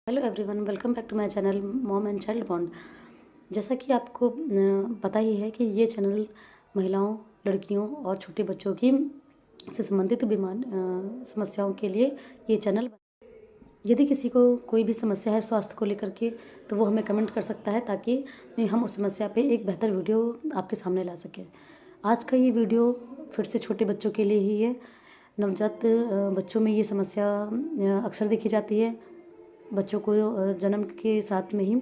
Hello everyone, welcome back to my channel mom and child bond. जैसा कि आपको पता ही है कि ये चैनल महिलाओं, लड़कियों और छोटे बच्चों की से संबंधित समस्याओं के लिए ये चैनल। यदि किसी को कोई भी समस्या है स्वास्थ्य को लेकर के, तो वो हमें कमेंट कर सकता है ताकि हम उस समस्या पे एक बेहतर वीडियो आपके सामने ला सकें। आज का ये वीडियो फिर से छोटे बच्चों के लिए ही है। नवजात बच्चों में ये समस्या अक्सर देखी जाती है। बच्चों को जन्म के साथ में ही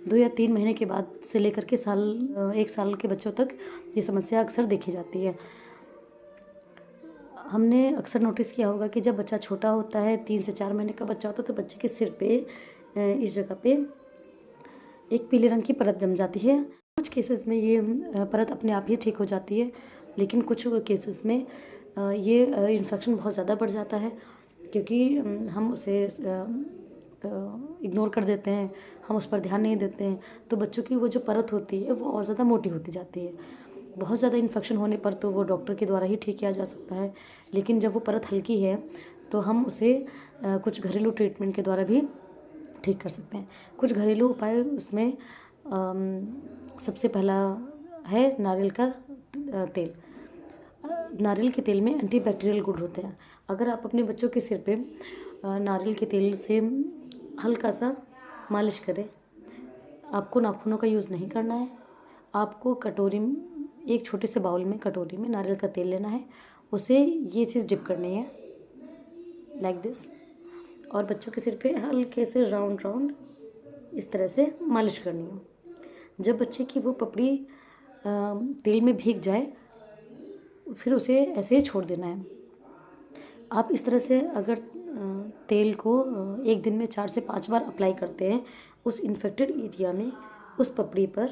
2 या 3 महीने के बाद से लेकर के 1 साल के बच्चों तक ये समस्या अक्सर देखी जाती है। हमने अक्सर नोटिस किया होगा कि जब बच्चा छोटा होता है, 3 से 4 महीने का बच्चा होता है, तो बच्चे के सिर पे इस जगह पे एक पीले रंग की परत जम जाती है। कुछ केसेस में ये परत अपने आप ही ठीक हो जाती है, लेकिन कुछ केसेस में ये इन्फेक्शन बहुत ज़्यादा बढ़ जाता है, क्योंकि हम उसे इग्नोर कर देते हैं, हम उस पर ध्यान नहीं देते हैं। तो बच्चों की वो जो परत होती है वो और ज़्यादा मोटी होती जाती है। बहुत ज़्यादा इन्फेक्शन होने पर तो वो डॉक्टर के द्वारा ही ठीक किया जा सकता है, लेकिन जब वो परत हल्की है तो हम उसे कुछ घरेलू ट्रीटमेंट के द्वारा भी ठीक कर सकते हैं। कुछ घरेलू उपाय उसमें सबसे पहला है नारियल का तेल। नारियल के तेल में एंटीबैक्टीरियल गुण होते हैं। अगर आप अपने बच्चों के सिर पे नारियल के तेल से हल्का सा मालिश करें, आपको नाखूनों का यूज़ नहीं करना है। आपको कटोरी में, एक छोटे से बाउल में कटोरी में नारियल का तेल लेना है, उसे ये चीज़ डिप करनी है लाइक दिस, और बच्चों के सिर पे हल्के से राउंड राउंड इस तरह से मालिश करनी है। जब बच्चे की वो पपड़ी तेल में भीग जाए, फिर उसे ऐसे ही छोड़ देना है। आप इस तरह से अगर तेल को एक दिन में 4 से 5 बार अप्लाई करते हैं उस इन्फेक्टेड एरिया में, उस पपड़ी पर,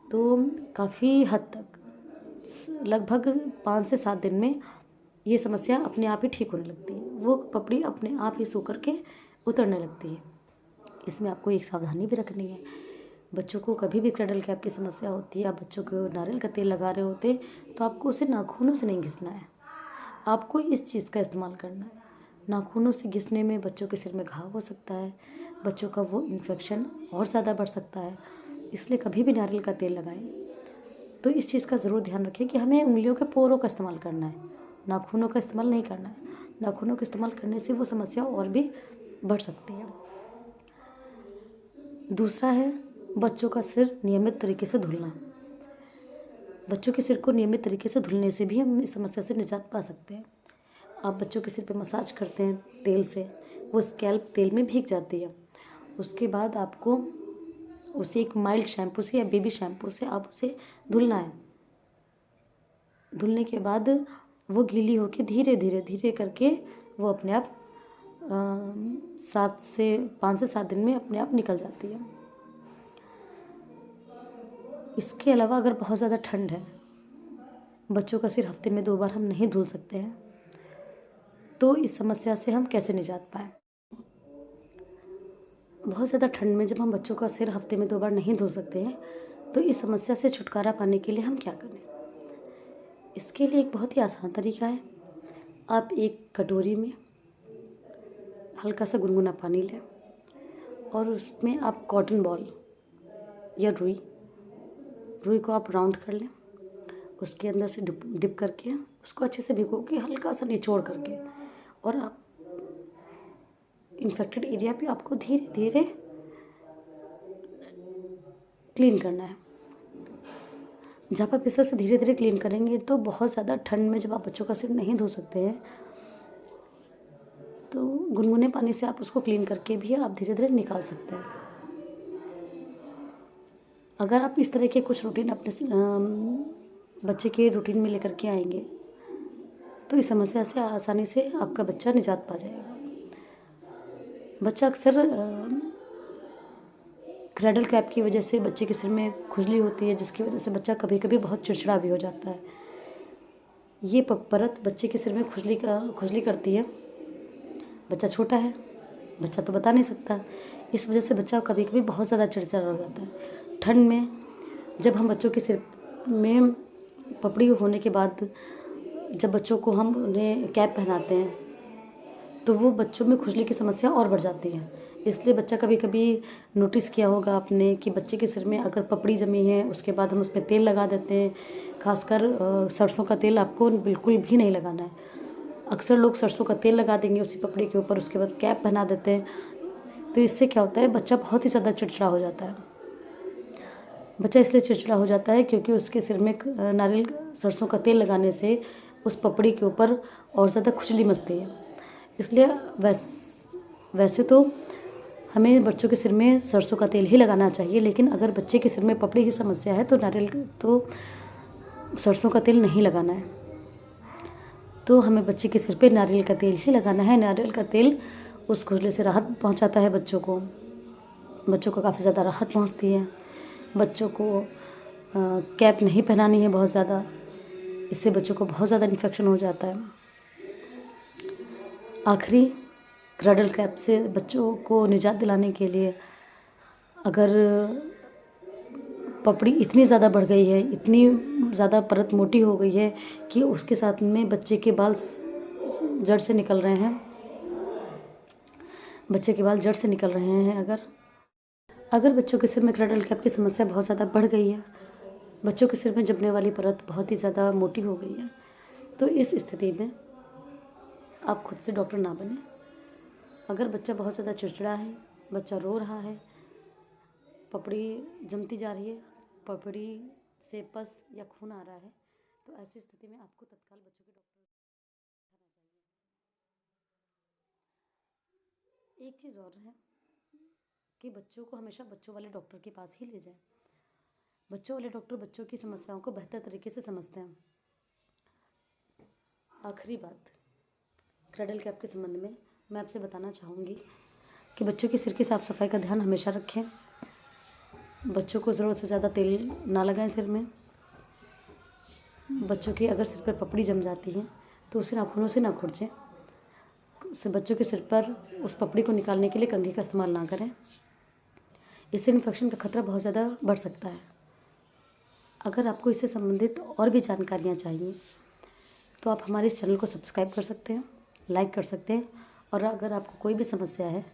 तो काफ़ी हद तक लगभग 5 से 7 दिन में ये समस्या अपने आप ही ठीक होने लगती है। वो पपड़ी अपने आप ही सूख करके उतरने लगती है। इसमें आपको एक सावधानी भी रखनी है। बच्चों को कभी भी क्रैडल कैप की समस्या होती है, आप बच्चों को नारियल का तेल लगा रहे होते हैं, तो आपको उसे नाखूनों से नहीं घिसना है। आपको इस चीज़ का इस्तेमाल करना है। नाखूनों से घिसने में बच्चों के सिर में घाव हो सकता है, बच्चों का वो इन्फेक्शन और ज़्यादा बढ़ सकता है। इसलिए कभी भी नारियल का तेल लगाएं तो इस चीज़ का ज़रूर ध्यान रखें कि हमें उंगलियों के पोरों का इस्तेमाल करना है, नाखूनों का इस्तेमाल नहीं करना है। नाखूनों का इस्तेमाल करने से वो समस्या और भी बढ़ सकती है। दूसरा है बच्चों का सिर नियमित तरीके से धुलना। बच्चों के सिर को नियमित तरीके से धुलने से भी हम इस समस्या से निजात पा सकते हैं। आप बच्चों के सिर पे मसाज करते हैं तेल से, वो स्कैल्प तेल में भीग जाती है। उसके बाद आपको उसे एक माइल्ड शैम्पू से या बेबी शैम्पू से आप उसे धुलना है। धुलने के बाद वो गीली होकर धीरे धीरे धीरे करके वो अपने आप 5 से 7 दिन में अपने आप निकल जाती है। इसके अलावा अगर बहुत ज़्यादा ठंड है, बच्चों का सिर हफ्ते में 2 बार हम नहीं धुल सकते हैं, तो इस समस्या से हम कैसे निजात पाएँ? बहुत ज़्यादा ठंड में जब हम बच्चों का सिर हफ्ते में 2 बार नहीं धो सकते हैं, तो इस समस्या से छुटकारा पाने के लिए हम क्या करें? इसके लिए एक बहुत ही आसान तरीका है। आप एक कटोरी में हल्का सा गुनगुना पानी लें और उसमें आप कॉटन बॉल या रुई को आप राउंड कर लें। उसके अंदर से डिप करके उसको अच्छे से भिगो के हल्का सा निचोड़ करके, और आप इन्फेक्टेड एरिया पे आपको धीरे धीरे क्लीन करना है। जब आप इस तरह से धीरे धीरे क्लीन करेंगे तो बहुत ज़्यादा ठंड में जब आप बच्चों का सिर नहीं धो सकते हैं, तो गुनगुने पानी से आप उसको क्लीन करके भी आप धीरे धीरे निकाल सकते हैं। अगर आप इस तरह के कुछ रूटीन अपने बच्चे के रूटीन में लेकर के आएंगे, तो इस समस्या से आसानी से आपका बच्चा निजात पा जाएगा। बच्चा अक्सर क्रैडल कैप की वजह से बच्चे के सिर में खुजली होती है, जिसकी वजह से बच्चा कभी कभी बहुत चिड़चिड़ा भी हो जाता है। ये परत बच्चे के सिर में खुजली करती है। बच्चा छोटा है, बच्चा तो बता नहीं सकता, इस वजह से बच्चा कभी कभी बहुत ज़्यादा चिड़चिड़ा हो जाता है। ठंड में जब हम बच्चों के सिर में पपड़ी होने के बाद जब बच्चों को हम उन्हें कैप पहनाते हैं, तो वो बच्चों में खुजली की समस्या और बढ़ जाती है। इसलिए बच्चा कभी कभी नोटिस किया होगा आपने कि बच्चे के सिर में अगर पपड़ी जमी है उसके बाद हम उसमें तेल लगा देते हैं। खासकर सरसों का तेल आपको बिल्कुल भी नहीं लगाना है। अक्सर लोग सरसों का तेल लगा देंगे उसी पपड़ी के ऊपर, उसके बाद कैप पहना देते हैं। तो इससे क्या होता है, बच्चा बहुत ही ज़्यादा चिड़चिड़ा हो जाता है। बच्चा इसलिए चिड़चिड़ा हो जाता है क्योंकि उसके सिर में नारियल सरसों का तेल लगाने से उस पपड़ी के ऊपर और ज़्यादा खुजली मचती है। इसलिए वैसे तो हमें बच्चों के सिर में सरसों का तेल ही लगाना चाहिए, लेकिन अगर बच्चे के सिर में पपड़ी की समस्या है तो सरसों का तेल नहीं लगाना है। तो हमें बच्चे के सिर पे नारियल का तेल ही लगाना है। नारियल का तेल उस खुजली से राहत पहुंचाता है बच्चों को काफ़ी ज़्यादा राहत पहुंचती है। बच्चों को कैप नहीं पहनानी है बहुत ज़्यादा, इससे बच्चों को बहुत ज़्यादा इन्फेक्शन हो जाता है। आखिरी क्रैडल कैप से बच्चों को निजात दिलाने के लिए अगर पपड़ी इतनी ज़्यादा बढ़ गई है, इतनी ज़्यादा परत मोटी हो गई है कि उसके साथ में बच्चे के बाल जड़ से निकल रहे हैं, अगर बच्चों के सिर में क्रैडल कैप की समस्या बहुत ज़्यादा बढ़ गई है, बच्चों के सिर में जमने वाली परत बहुत ही ज़्यादा मोटी हो गई है, तो इस स्थिति में आप खुद से डॉक्टर ना बने। अगर बच्चा बहुत ज़्यादा चिड़चिड़ा है, बच्चा रो रहा है, पपड़ी जमती जा रही है, पपड़ी से पस या खून आ रहा है, तो ऐसी स्थिति में आपको तत्काल बच्चों के डॉक्टर दिखाना चाहिए। एक चीज़ और है कि बच्चों को हमेशा बच्चों वाले डॉक्टर के पास ही ले जाएं। बच्चों वाले डॉक्टर बच्चों की समस्याओं को बेहतर तरीके से समझते हैं। आखिरी बात, क्रैडल कैप के संबंध में मैं आपसे बताना चाहूँगी कि बच्चों के सिर की साफ़ सफाई का ध्यान हमेशा रखें। बच्चों को ज़रूरत से ज़्यादा तेल ना लगाएं सिर में। बच्चों की अगर सिर पर पपड़ी जम जाती है तो उसे नाखूनों से ना खुरचें। बच्चों के सिर पर उस पपड़ी को निकालने के लिए कंघी का इस्तेमाल ना करें, इससे इन्फेक्शन का खतरा बहुत ज़्यादा बढ़ सकता है। अगर आपको इससे संबंधित और भी जानकारियाँ चाहिए तो आप हमारे इस चैनल को सब्सक्राइब कर सकते हैं, लाइक कर सकते हैं, और अगर आपको कोई भी समस्या है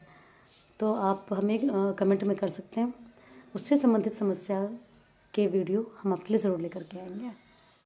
तो आप हमें कमेंट में कर सकते हैं। उससे संबंधित समस्या के वीडियो हम आपके लिए ज़रूर लेकर के आएंगे।